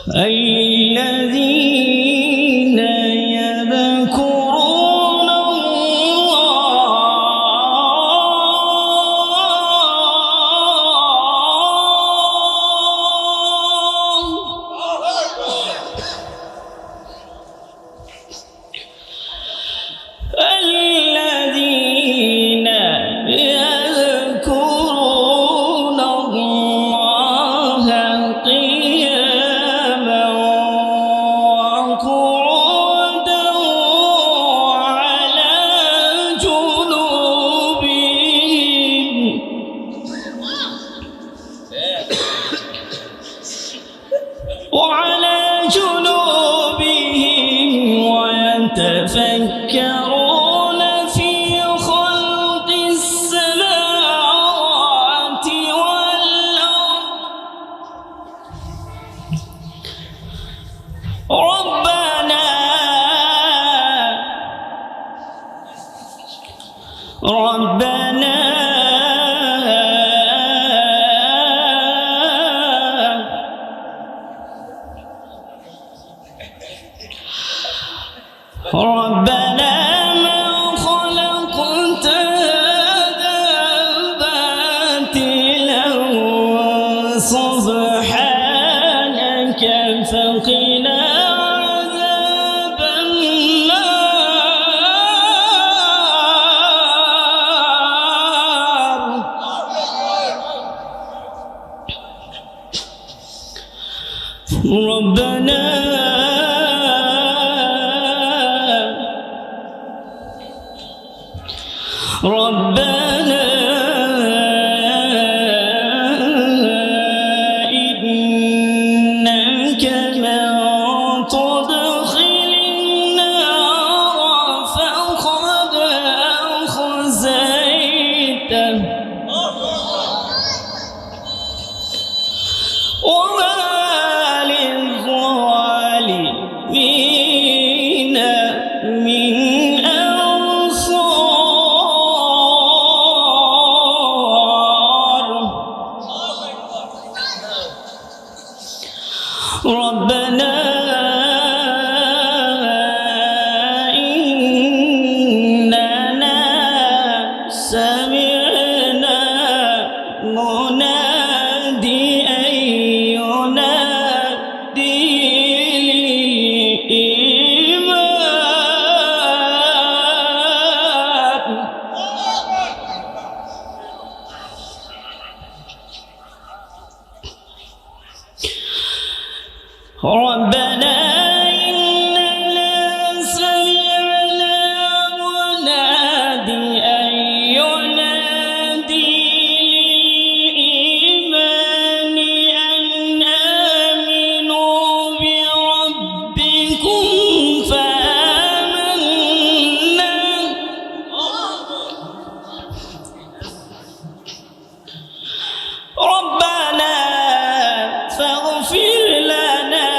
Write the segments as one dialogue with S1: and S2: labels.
S1: الذين يذكرون الذين يذكرون الله قياما وقعودا وعلى جنوبهم ويتفكرون في خلق السماوات والأرض ربنا ما خلقت هذا باطلا سبحانك فقنا عذاب النار ربنا إنك من تدخل النار فقد أخزيته وما للظالمين من ربنا إننا سمعنا مناديا ينادي للإيمان ربنا إننا سمعنا مناديا ينادي للإيمان أن آمنوا بربكم فآمنا ربنا فاغفر لنا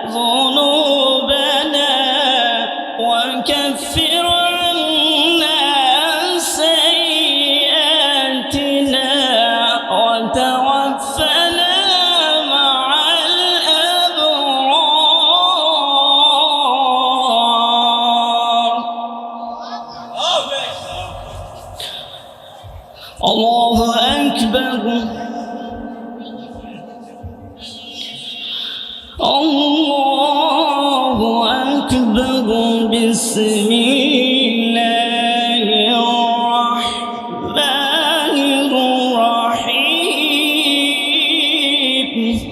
S1: ذنوبنا وكفر عنا سيئاتنا وتوفنا مع الأبرار الله أكبر الله أكبر بسم الله الرحمن الرحيم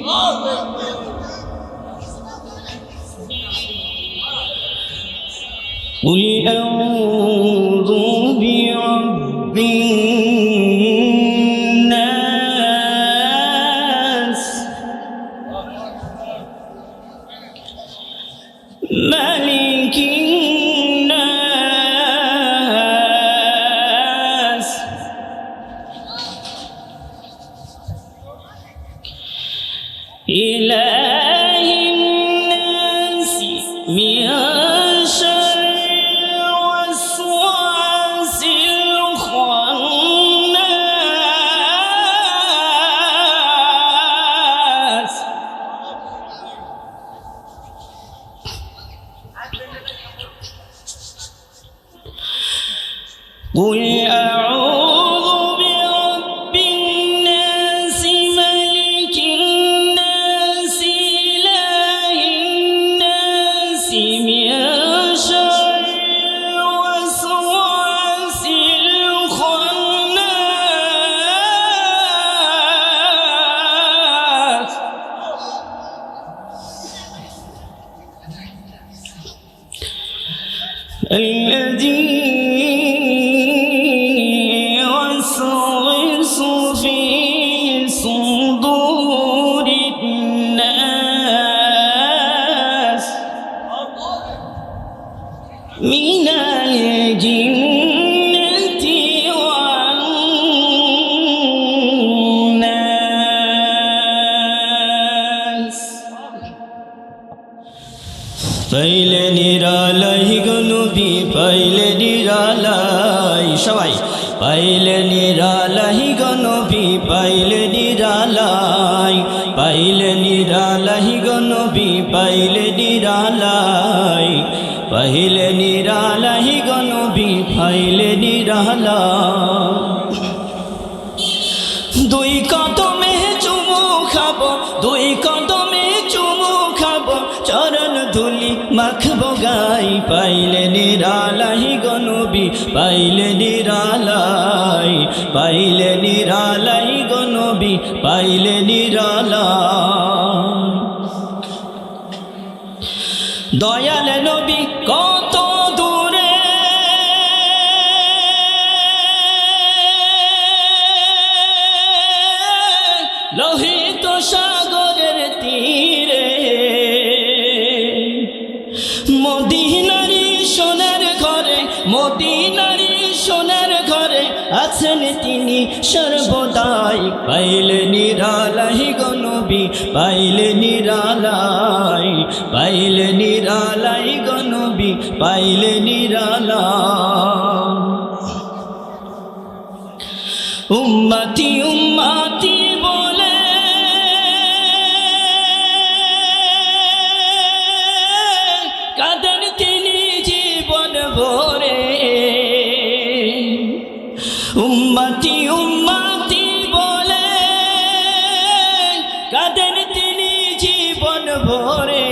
S1: قل أعوذ برب الناس ملك الناس إله الناس من شر الوسواس الخناس قل أعوذ برب الناس ملك الناس إله الناس من شر الوسواس الخناس الذي يوسوس في صدور الناس من الجنة والناس পাইলে নিরালাই গো নবী পাইলে নিরালাই সবাই পাইলে নিরালাই গো নবী পাইলে নিরালাই পাইলে নিরালাই গো নবী পাইলে নিরালাই পাইলে নিরালাই গো নবী পাইলে নিরালাই দুই কদমে চুমু খাবো দুই কদমে চুমু খাবো চরণ ধুলি মাখবো গাই পাইলে নিরালাই গো নবী পাইলে নিরালাই পাইলে নিরালাই গো নবী পাইলে নিরালাই দয়াল নবী কত দূরে লোহিত সাগরের তীরে মদিনারি সোনার ঘরে মদিনারি সোনার ঘরে আছেন তিনি সর্বদাই পাইলে নিরালাই গো নবী পাইলে নিরালাই পাইলে নিরালাই গো নবী পাইলে নিরালাই উম্মতি উম্মতি বলে কাঁদেন তিনি জীবন ভরে উম্মতি উম্মতি বলে কাঁদেন তিনি জীবন ভরে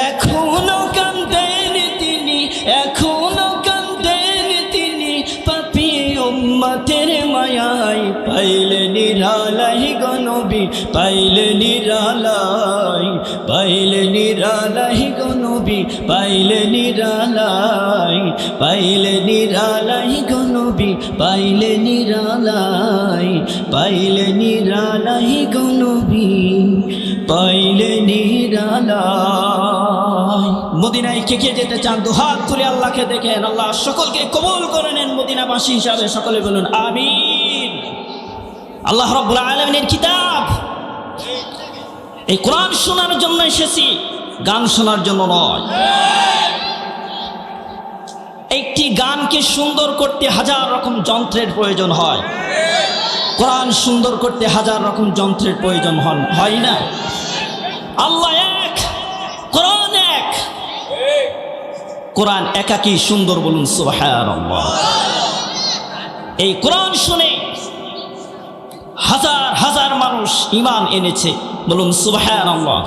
S1: এখনো কাঁদেন তিনি এখনো কাঁদেন তিনি পাপী উম্মতের মায়ায় পাইলে নিরালাই গো নবী পাইলে নিরালাই পাইলে নিরালাই গো নবী পাইলে নিরালাই পাইলে নিরালাই গো নবী পাইলে নিরালাই পাইলে নিরালাই গো নবী পাইলে নিরালাই মদিনায় কে কে যেতে চান দুহাত তুলে আল্লাহকে দেখেন আল্লাহ সকলকে কবুল করে নেন মদিনাবাসী হিসাবে সকলে বলুন আমিন আল্লাহ রাব্বুল আলামিনের কিতাব এই কোরআন শোনার জন্য এসেছি গান শোনার জন্য নয় একটি গানকে সুন্দর করতে হাজার রকম যন্ত্রের প্রয়োজন হয় কোরআন সুন্দর করতে হাজার রকম যন্ত্রের প্রয়োজন হয় না আল্লাহ এক কোরআন এক কোরআন একাকী সুন্দর বলুন সুবহানাল্লাহ এই কোরআন শুনে হাজার হাজার মানুষ ঈমান এনেছে বলুন সুবহানাল্লাহ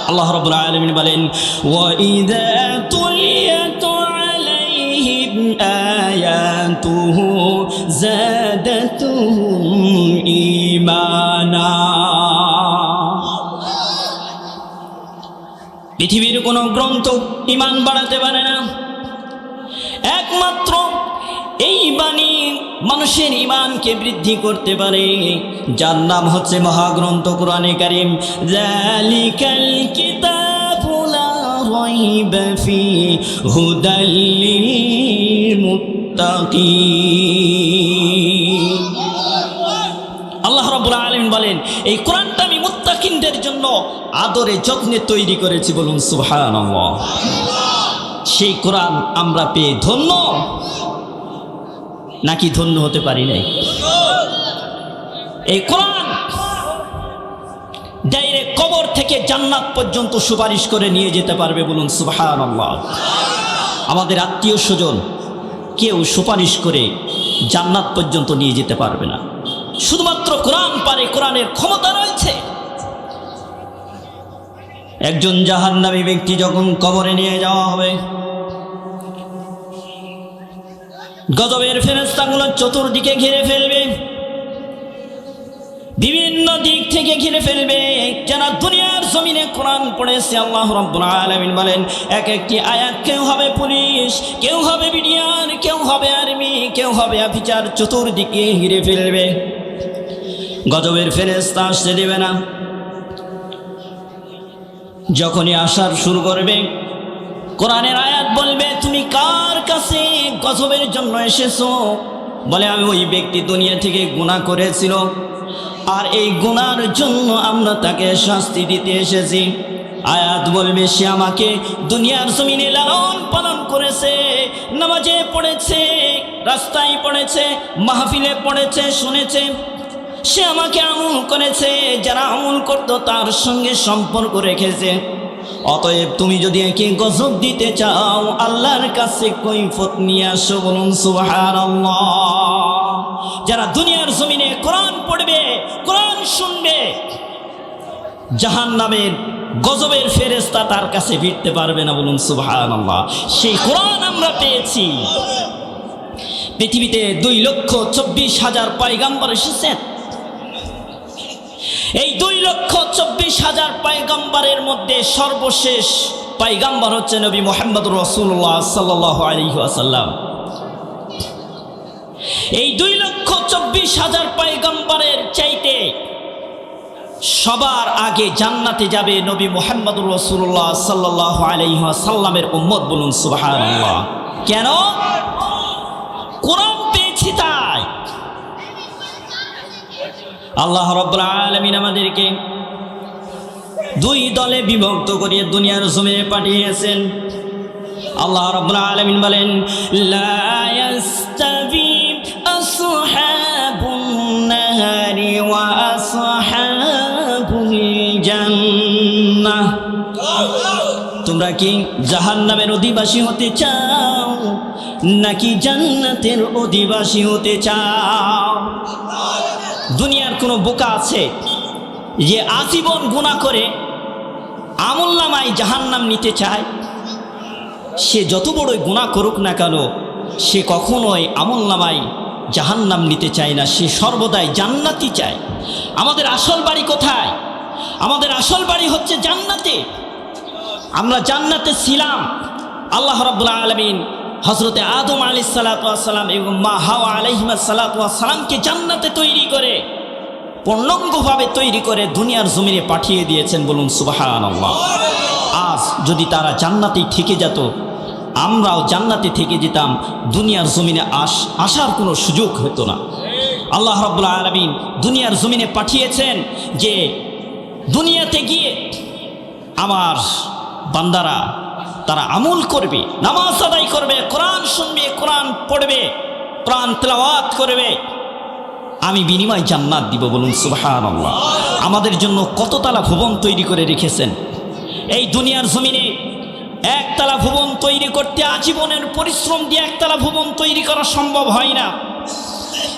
S1: আল্লাহ রাব্বুল আলামিন বলেন ওয়া ইযা তুলিয়াত আলাইহিম আয়াতুহু যাদাতুহুম ঈমানা পৃথিবীর কোনো গ্রন্থ ঈমান বাড়াতে পারে না একমাত্র এই বাণী মানুষের ঈমানকে বৃদ্ধি করতে পারে যার নাম হচ্ছে মহাগ্রন্থ কোরআনে কারীম যালিকাল কিতাবু লা রাইবা ফি হুদাল লিল মুত্তাকিন আল্লাহ রাব্বুল আলামিন বলেন এই কোরআনটা আমি মুত্তাকিনদের জন্য আদরে যত্নে তৈরি করেছি বলুন সুবহানাল্লাহ সেই কোরআন আমরা পেয়ে ধন্য নাকি ধন্য হতে পারি নাই এই কোরআন ডাইরেক্ট কবর থেকে জান্নাত পর্যন্ত সুপারিশ করে নিয়ে যেতে পারবে বলুন সুবহানাল্লাহ আমাদের আত্মীয় স্বজন কেউ সুপারিশ করে জান্নাত পর্যন্ত নিয়ে যেতে পারবে না। শুধুমাত্র কোরআন পারে, কোরআনের ক্ষমতা রয়েছে। একজন জাহান্নামী ব্যক্তি যখন কবরে নিয়ে যাওয়া হবে, গজবের ফেরেশতাগুলো চতুর্দিকে ঘিরে ফেলবে, বিভিন্ন দিক থেকে ঘিরে ফেলবে। যারা দুনিয়ার জমিনে কোরআন পড়েছে, আল্লাহ রাব্বুল আলামিন বলেন এক একটি আয়াত, কেউ হবে পুলিশ, কেউ হবে বিডিআর, কেউ হবে আর্মি, কেউ হবে অফিসার, চতুর্দিকে ঘিরে ফেলবে। গজবের ফেরেশতা আসতে দেবে না। যখনই আসার শুরু করবে, কোরআনের আয়াত বলবে তুমি কার কাছে গজবের জন্য এসেছো? বলে আমি ওই ব্যক্তি দুনিয়া থেকে গুনাহ করেছিল, আর এই গুনার জন্য আমরা তাকে শাস্তি দিতে এসেছি। আয়াত বলবে সে আমাকে দুনিয়ার জমিনে লালন পালন করেছে, নামাজে পড়েছে, রাস্তায় পড়েছে, মাহফিলে পড়েছে, শুনেছে, সে আমাকে আমল করেছে, যারা আমল করতো তার সঙ্গে সম্পর্ক রেখেছে। অতএব তুমি যদি একে গজব দিতে চাও, আল্লাহর কাছে কৈফিয়ত নিয়ে আসো। বলুন সুবহানাল্লাহ। যারা দুনিয়ার জমিনে কোরআন পড়বে, কোরআন শুনবে, জাহান্নামের গজবের ফেরেশতা তার কাছে ভিড়তে পারবে না। বলুন সুবহানাল্লাহ। সেই কোরআন আমরা পেয়েছি। পৃথিবীতে 2,24,000 পয়গম্বর এসেছেন। এই 2,24,000 পয়গম্বরের মধ্যে সর্বশেষ পয়গম্বর হচ্ছে নবী মুহাম্মদুর রাসূলুল্লাহ সাল্লাল্লাহু আলাইহি ওয়াসাল্লাম। এই 2,24,000 পয়গম্বরের চাইতে সবার আগে জান্নাতে যাবে নবী মুহাম্মদুর রাসূলুল্লাহ সাল্লাল্লাহু আলাইহি ওয়াসাল্লামের উম্মত। বলুন সুবহানাল্লাহ। কেন? কোরআন পেয়েছি তাই। আল্লাহ রাব্বুল আলামিন আমাদেরকে দুই দলে বিভক্ত করে দুনিয়ার জমিনে পাঠিয়েছেন। আল্লাহ রাব্বুল আলামিন বলেন লা ইয়াস্তাবি আসহাবুন নাহারি ওয়া আসহাবুল জান্নাহ। তোমরা কি জাহান্নামের অধিবাসী হতে চাও নাকি জান্নাতের অধিবাসী হতে চাও? দুনিয়ার কোনো বোকা আছে যে আজীবন গুনাহ করে আমলনামায় জাহান্নাম নিতে চায়? সে যত বড়ই গুনাহ করুক না কেন, সে কখনোই আমলনামায় জাহান্নাম নিতে চায় না, সে সর্বদাই জান্নাতি চায়। আমাদের আসল বাড়ি কোথায়? আমাদের আসল বাড়ি হচ্ছে জান্নাতে। আমরা জান্নাতে ছিলাম। আল্লাহ রাব্বুল আলামিন হযরতে আদম আলাইহিস সালাতু ওয়াস সালাম এবং মা হাওয়া আলাইহিস সালাতু ওয়াস সালামকে জান্নাতে তৈরি করে, পূর্ণাঙ্গভাবে তৈরি করে দুনিয়ার জমিনে পাঠিয়ে দিয়েছেন। বলুন সুবহানাল্লাহ। আজ যদি তারা জান্নাতেই থেকে যেত, আমরাও জান্নাতে থেকে যেতাম, দুনিয়ার জমিনে আসার কোনো সুযোগ হতো না। আল্লাহ রাব্বুল আলামিন দুনিয়ার জমিনে পাঠিয়েছেন যে দুনিয়াতে গিয়ে আমার বান্দারা তারা আমল করবে, নামাজ আদায় করবে, কোরআন শুনবে, কোরআন পড়বে, কোরআন তেলাওয়াত করবে, আমি বিনিময় জান্নাত দিব। বলুন সুবহানাল্লাহ। আমাদের জন্য কততলা ভবন তৈরি করে রেখেছেন। এই দুনিয়ার জমিনে একতলা ভবন তৈরি করতে আজীবনের পরিশ্রম দিয়ে একতলা ভবন তৈরি করা সম্ভব হয় না।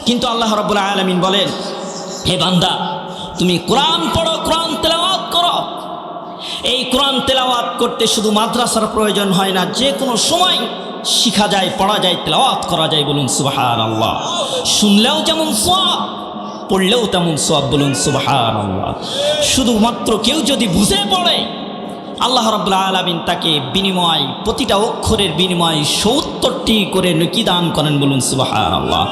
S1: কিন্তু আল্লাহ রাব্বুল আলামিন বলেন, হে বান্দা তুমি কোরআন পড়ো, কোরআন তেলাওয়াত করো। এই কোরআন তেলাওয়াত করতে শুধু মাদ্রাসার প্রয়োজন হয় না, যে কোনো সময় শিখা যায়, পড়া যায়, তেলাওয়াত করা যায়। বলুন সুবহানাল্লাহ। শুনলেও যেমন সওয়াব, পড়লেও তেমন সওয়াব। বলুন সুবহানাল্লাহ। শুধুমাত্র কেউ যদি বুঝে পড়ে, আল্লাহ রাব্বুল আলামিন তাকে বিনিময়, প্রতিটা অক্ষরের বিনিময় ৭০টি করে নেকি দান করেন। বলুন সুবহানাল্লাহ।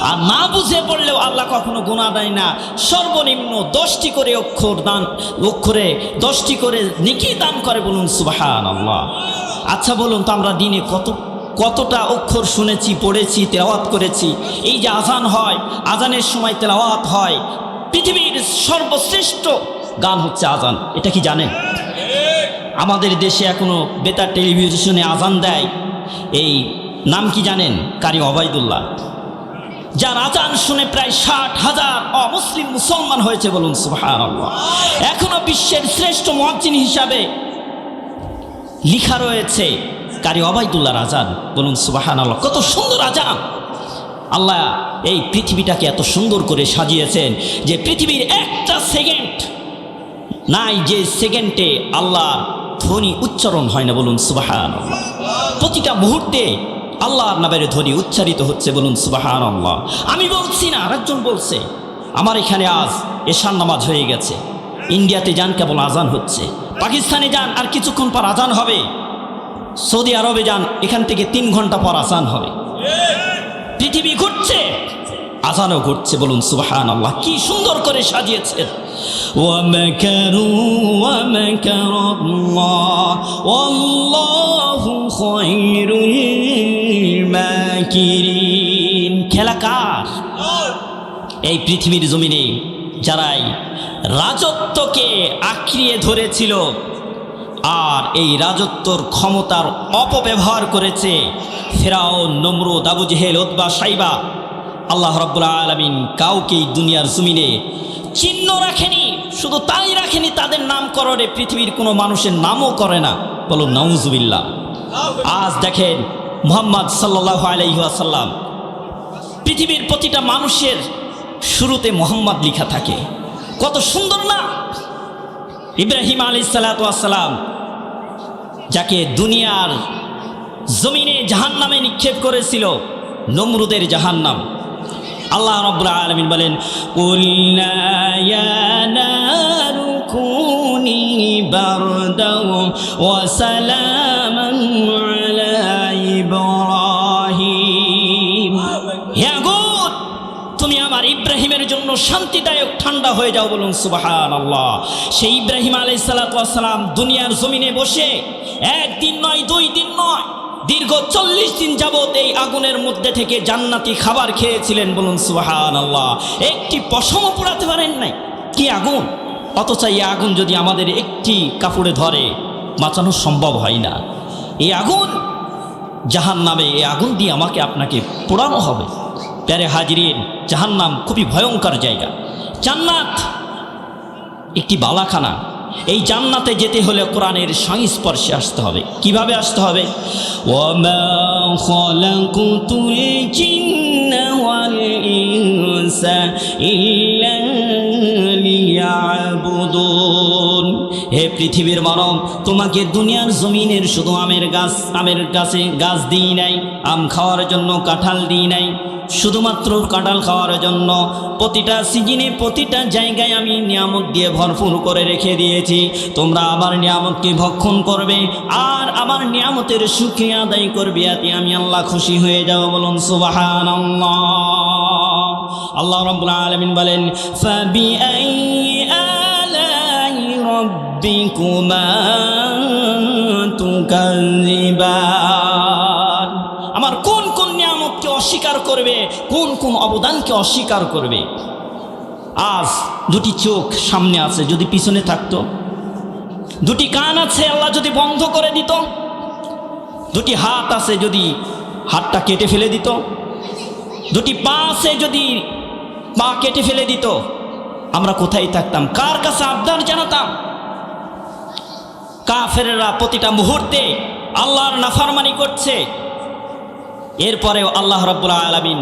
S1: আর না বুঝে পড়লেও আল্লাহ কখনো গুনাহ দেয় না। সর্বনিম্ন 10টি করে অক্ষরে 10টি করে নেকি দান করে। বলুন সুবহানাল্লাহ। আচ্ছা বলুন তো, আমরা দিনে কতটা অক্ষর শুনেছি, পড়েছি, তেলাওয়াত করেছি? এই যে আজান হয়, আজানের সময় তেলাওয়াত হয়। পৃথিবীর সর্বশ্রেষ্ঠ গান হচ্ছে আজান। এটা কি জানেন? আমাদের দেশে এখনো বেতার টেলিভিশনে আজান দেয়। এই নাম কি জানেন? কারি ওবায়দুল্লাহ, যার আজান শুনে প্রায় 60,000 অমুসলিম মুসলমান হয়েছে। বলুন সুবহানাল্লাহ। এখনো বিশ্বের শ্রেষ্ঠ মুয়াজ্জিন হিসাবে লিখা রয়েছে কারি ওবায়দুল্লাহর আজান, বলুন সুবহানাল্লাহ। কত সুন্দর আজান! আল্লাহ এই পৃথিবীটাকে এত সুন্দর করে সাজিয়েছেন যে পৃথিবীর একটা সেকেন্ড নাই যে সেকেন্ডে আল্লাহর ধ্বনি উচ্চারণ হয় না, বলুন সুবহানাল্লাহ। প্রতিটা মুহূর্তে আল্লাহর নামের ধ্বনি উচ্চারিত হচ্ছে, বলুন সুবহানাল্লাহ। আমি বলছি না, আরেকজন বলছে। আমার এখানে আজ এশার নামাজ হয়ে গেছে, ইন্ডিয়াতে যান কেবল আজান হচ্ছে, পাকিস্তানে যান আর কিছুক্ষণ পর আজান হবে, সৌদি আরবে যান এখান থেকে 3 ঘন্টা পর আজান হবে। পৃথিবী ঘুরছে, আজানও ঘুরছে, বলুন সুবহানাল্লাহ। কি সুন্দর করে সাজিয়েছেন। ওয়ামাকারু ওয়ামাকারাল্লাহ ওয়াল্লাহু খায়রুল মাকিরিন। খেলা কার? এই পৃথিবীর জমিনে যারাই রাজত্বকে আঁকড়িয়ে ধরেছিল আর এই রাজত্বর ক্ষমতার অপব্যবহার করেছে, ফেরাউন, নমরুদ, আবু জেহেল, উতবা, সাইবা, আল্লাহ রাব্বুল আলামিন কাউকেই দুনিয়ার জমিনে চিহ্ন রাখেনি। শুধু তাই রাখেনি, তাদের নামকরণে পৃথিবীর কোনো মানুষের নামও করে না, বলুন নাউজুবিল্লাহ। আজ দেখেন মুহাম্মদ সাল্লাল্লাহু আলাইহি ওয়াসাল্লাম, পৃথিবীর প্রতিটা মানুষের শুরুতে মুহাম্মদ লেখা থাকে। কত সুন্দর না! ইব্রাহিম আলাইহিস সালাতু ওয়াস সালাম, যাকে দুনিয়ার জমিনে জাহান্নামে নিক্ষেপ করেছিল, নমরুদের জাহান্নাম, আল্লাহ রাব্বুল আলামিন বলেন, কুলনা ইয়া নারু কুনি বারদাও ওয়া সালামান আলা ইব্রাহিম। হে আগুন, তুমি আমার ইব্রাহিমের জন্য শান্তিদায়ক ঠান্ডা হয়ে যাও, বলুন সুবহানাল্লাহ। সেই ইব্রাহিম আলাইহিস সালাতু ওয়াস সালাম দুনিয়ার জমিনে বসে 1 দিন নয়, 2 দিন নয়, দীর্ঘ 40 দিন যাবত এই আগুনের মধ্যে থেকে জান্নাতি খাবার খেয়েছিলেন, বলুন সুবহানাল্লাহ। একটি পশমও পোড়াতে পারেন নাই। কি আগুন! অথচ এই আগুন যদি আমাদের একটি কাপড়ে ধরে, বাঁচানো সম্ভব হয় না। এই আগুন জাহান্নামে, এই আগুন দিয়ে আমাকে আপনাকে পোড়ানো হবে। প্যারে হাজিরিন, জাহান্নাম খুবই ভয়ঙ্কর জায়গা। জান্নাত একটি বালাখানা। এই জান্নাতে যেতে হলে কোরআনের সংস্পর্শে আসতে হবে। কিভাবে আসতে হবে? ওয়ামা খালাকুতুল জিন্না ওয়াল ইনসা ইল্লা লিয়াবুদুন। হে পৃথিবীর মানব, তোমাকে দুনিয়ার জমিনের শুধু আমের গাছে গাছ দিই নাই, আম খাওয়ার জন্য কাঁঠাল দিই নাই, শুধুমাত্র কাঁঠাল খাওয়ার জন্য প্রতিটা সিজনে প্রতিটা জায়গায় আমি নিয়ামত দিয়ে ভরপুর করে রেখে দিয়েছি। তোমরা আমার নিয়ামতকে ভক্ষণ করবে আর আমার নিয়ামতের শুকরিয়া আদায় করবে, এতে আমি আল্লাহ খুশি হয়ে যাব, বলুন সুবহানাল্লাহ। আল্লাহ রাব্বুল আলামিন বলেন, ফাবিআই আলাই রাব্বিকুমা তুকাযিবান। আমার কোন কোন নিয়ামতকে অস্বীকার করবে, কোন কোন অবদানকে অস্বীকার করবে। আজ 2টি চোখ সামনে আছে, যদি পিছনে থাকতো। 2টি কান আছে, আল্লাহ যদি বন্ধ করে দিত। 2টি হাত আছে, যদি হাতটা কেটে ফেলে দিত। 2টি পা আছে, যদি পা কেটে ফেলে দিত, আমরা কোথায় থাকতাম? কার কাছে আবদার জানাতাম? কাফেররা প্রতিটা মুহূর্তে আল্লাহর নাফরমানি করছে, এরপরেও আল্লাহ রাব্বুল আলামিন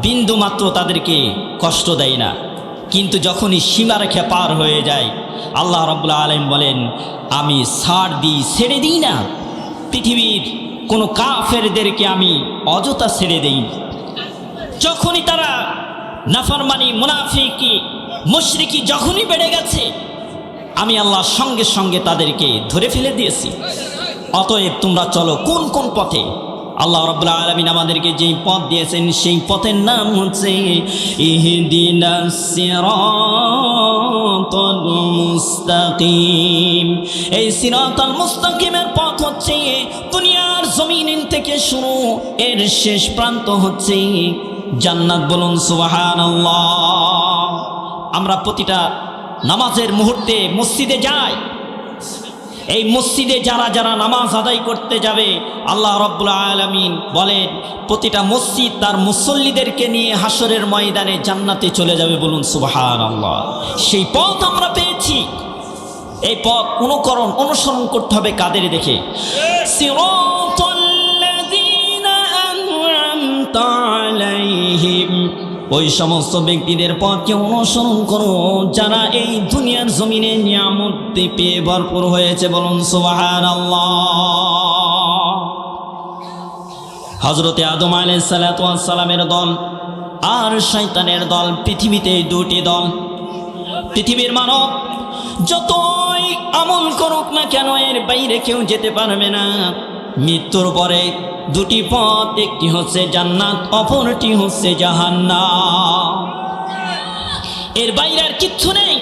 S1: বিন্দু মাত্র তাদেরকে কষ্ট দেয় না। কিন্তু যখনই সীমারেখা পার হয়ে যায়, আল্লাহ রাব্বুল আলামিন বলেন, আমি ছাড় দিই, ছেড়ে দিই না। পৃথিবীর কোনো কাফেরদেরকে আমি অযথা ছেড়ে দেই। যখনই তারা নাফরমানি, মুনাফিকি, মুশরিকি যখনই বেড়ে গেছে, আমি আল্লাহ সঙ্গে সঙ্গে তাদেরকে ধরে ফেলে দিয়েছি। অতএব তোমরা চলো কোন কোন পথে। আল্লাহ রাব্বুল আলামিন আমাদেরকে যেই পথ দিয়েছেন সেই পথের নাম হচ্ছে ইহদিনাস সিরাতাল মুস্তাকিম। এই সিরাতাল মুস্তাকিমের পথ হচ্ছে দুনিয়ার জমিন থেকে শুরু, এর শেষ প্রান্ত হচ্ছে জান্নাত, বলুন সুবহানাল্লাহ। আমরা প্রতিটা নামাজের মুহূর্তে মসজিদে যাই। এই মসজিদে যারা যারা নামাজ আদায় করতে যাবে, আল্লাহ রাব্বুল আলামিন বলেন প্রতিটা মসজিদ তার মুসল্লিদেরকে নিয়ে হাসরের ময়দানে জান্নাতে চলে যাবে, বলুন সুবহানাল্লাহ। সেই পথ আমরা পেয়েছি। এই পথ অনুসরণ করতে হবে কাদের দেখে? সিরাতাল আলাইহিম, ওই সমস্ত ব্যক্তিদের পথকে অনুসরণ করো যারা এই দুনিয়ার জমিনে নিয়ামত পেয়ে ভরপুর হয়েছে। বলুন সুবহানাল্লাহ। হযরতে আদম আলাইহিস সালাতু ওয়াস সালামের দল আর শয়তানের দল, পৃথিবীতে দুটি দল। পৃথিবীর মানব যতই আমল করুক না কেন এর বাইরে কেউ যেতে পারবে না। মৃত্যুর পরে দুটি পথ, একটি হচ্ছে জান্নাত, অপরটি হচ্ছে জাহান্নাম। এর বাইরে আর কিচ্ছু নেই।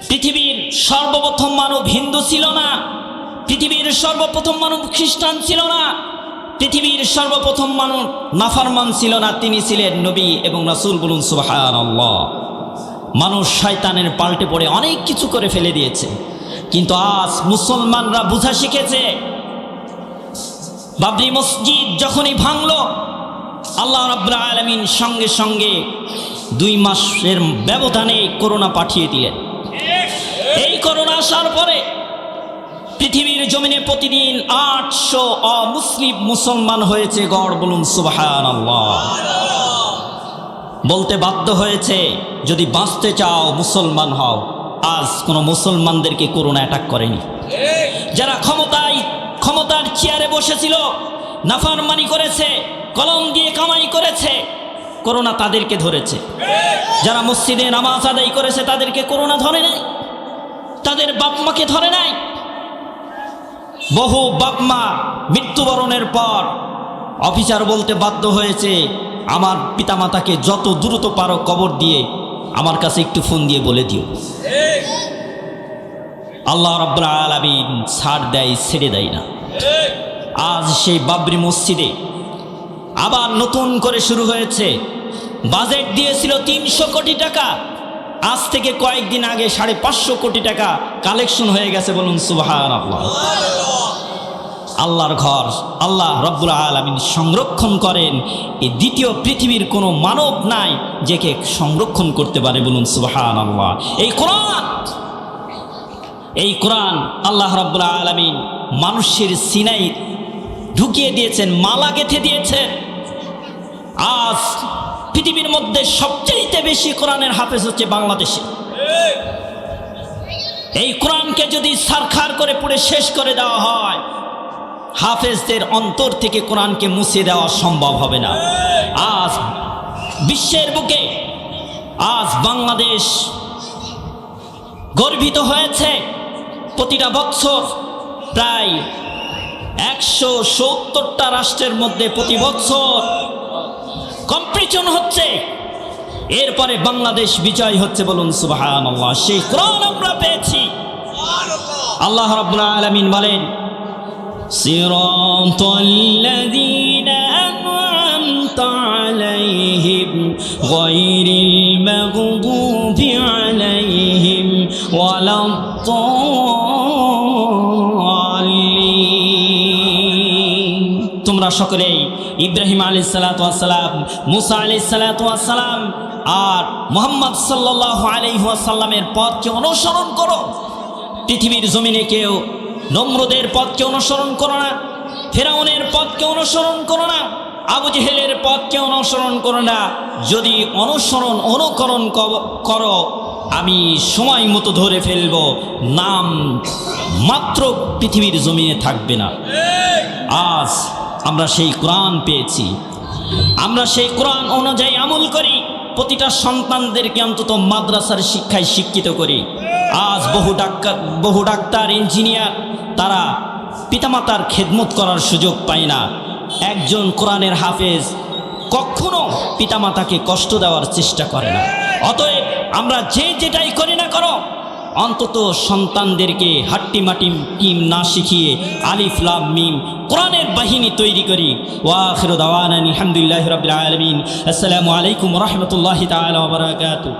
S1: পৃথিবীর সর্বপ্রথম মানব হিন্দু ছিল না, পৃথিবীর সর্বপ্রথম মানব খ্রিস্টান ছিল না, পৃথিবীর সর্বপ্রথম মানব নাফরমান ছিল না, তিনি ছিলেন নবী এবং রাসূল। বলুন সুবহানাল্লাহ। মানুষ শয়তানের পাল্টে পড়ে অনেক কিছু করে ফেলে দিয়েছে, কিন্তু আজ মুসলমানরা বুঝা শিখেছে। বাবরি মসজিদ যখনই ভাঙলো, আল্লাহ রাব্বুল আলামিন সঙ্গে সঙ্গে 2 মাসের ব্যবধানে করোনা পাঠিয়ে দিলেন। এই করোনা আসার পরে পৃথিবীর জমিনে প্রতিদিন 800 অমুসলিম মুসলমান হয়েছে গড়। বলুন সুবহানাল্লাহ। বলতে বাধ্য হয়েছে, যদি বাঁচতে চাও মুসলমান হও। আজ কোনো মুসলমানদেরকে করোনা অ্যাটাক করেনি। যারা ক্ষমতার চেয়ারে বসেছিল, নাফরমানি করেছে, কলম দিয়ে কামাই করেছে, করোনা তাদেরকে ধরেছে। যারা মসজিদে নামাজ আদায় করেছে তাদেরকে করোনা ধরে নাই, তাদের বাপ মাকে ধরে নাই। বহু বাপ মা মৃত্যুবরণের পর অফিসার বলতে বাধ্য হয়েছে, আমার পিতামাতাকে যত দ্রুত পারো কবর দিয়ে আমার কাছে একটু ফোন দিয়ে বলে দিও। আল্লাহ রাব্বুল আলামিন ছাড় দেয়, ছেড়ে দেয় না। আজ সেই বাবরি মসজিদে আবার নতুন করে শুরু হয়েছে। বাজেট দিয়েছিল 300 কোটি টাকা, আজ থেকে কয়েকদিন আগে 550 কোটি টাকা কালেকশন হয়ে গেছে। বলুন সুবহানাল্লাহ। আল্লাহর ঘর আল্লাহ রাব্বুল আলামিন সংরক্ষণ করেন। এই দ্বিতীয় পৃথিবীর কোনো মানব নাই যেকে সংরক্ষণ করতে পারে। বলুন সুবহানাল্লাহ। এই কোরআন আল্লাহ রাব্বুল আলামিন মানুষের সিনায় ঢুকিয়ে দিয়েছেন, মালা গেঁথে দিয়েছেন। আজ পৃথিবীর মধ্যে সবচেয়ে বেশি কোরআনের হাফেজ হচ্ছে বাংলাদেশে। এই কোরআনকে যদি সারখার করে পড়ে শেষ করে দেওয়া হয়, হাফেজদের অন্তর থেকে কোরআনকে মুছে দেওয়া সম্ভব হবে না। আজ বিশ্বের বুকে আজ বাংলাদেশ গর্বিত হয়েছে। প্রতিটা বছর প্রায় 170টা রাষ্ট্রের মধ্যে প্রতি বছর কম্পিটিশন হচ্ছে, এরপরে বাংলাদেশ বিজয় হচ্ছে। বলুন সুবহানাল্লাহ। সেই কোরআন আমরা পেয়েছি। আল্লাহ রাব্বুল আলামিন বলেন, সিরাতাল্লাযীনা আন'আমতা আলাইহিম গায়রিল মাগদুবি আলাইহিম ওয়ালাদ-দাল্লিন। তোমরা সকলেই ইব্রাহিম আলাইহিস সালাতু ওয়াস সালাম, মুসা আলাইহিস সালাতু ওয়াস সালাম আর মুহাম্মদ সাল্লাল্লাহু আলাইহি ওয়াসাল্লামের পথকে অনুসরণ করো। পৃথিবীর জমিনে কেউ নমরুদের পথকে অনুসরণ করো না, ফেরাউনের পথকে অনুসরণ করো না, আবু জেহেলের পথকে অনুসরণ করো না। যদি অনুকরণ করো, আমি সময় মতো ধরে ফেলব, নাম মাত্র পৃথিবীর জমিনে থাকবে না। আজ আমরা সেই কোরআন পেয়েছি, আমরা সেই কোরআন অনুযায়ী আমল করি। প্রতিটা সন্তানদেরকে অন্তত মাদ্রাসার শিক্ষায় শিক্ষিত করি। আজ বহু ডাক্তার, ইঞ্জিনিয়ার তারা পিতামাতার খেদমত করার সুযোগ পায় না। একজন কোরআনের হাফেজ কখনো পিতামাতাকে কষ্ট দেওয়ার চেষ্টা করে না। অতএব আমরা যেটাই করি না করো, অন্তত সন্তানদেরকে হাট্টি মাটি টিম না শিখিয়ে আলিফ লাম মিম কোরআনের বাহিনী তৈরি করি। ওয়া আখিরু দাওয়ানা আলহামদুলিল্লাহি রাব্বিল আলামিন। আসসালামু আলাইকুম ওয়া রাহমাতুল্লাহি তাআলা ওয়া বারাকাতুহু।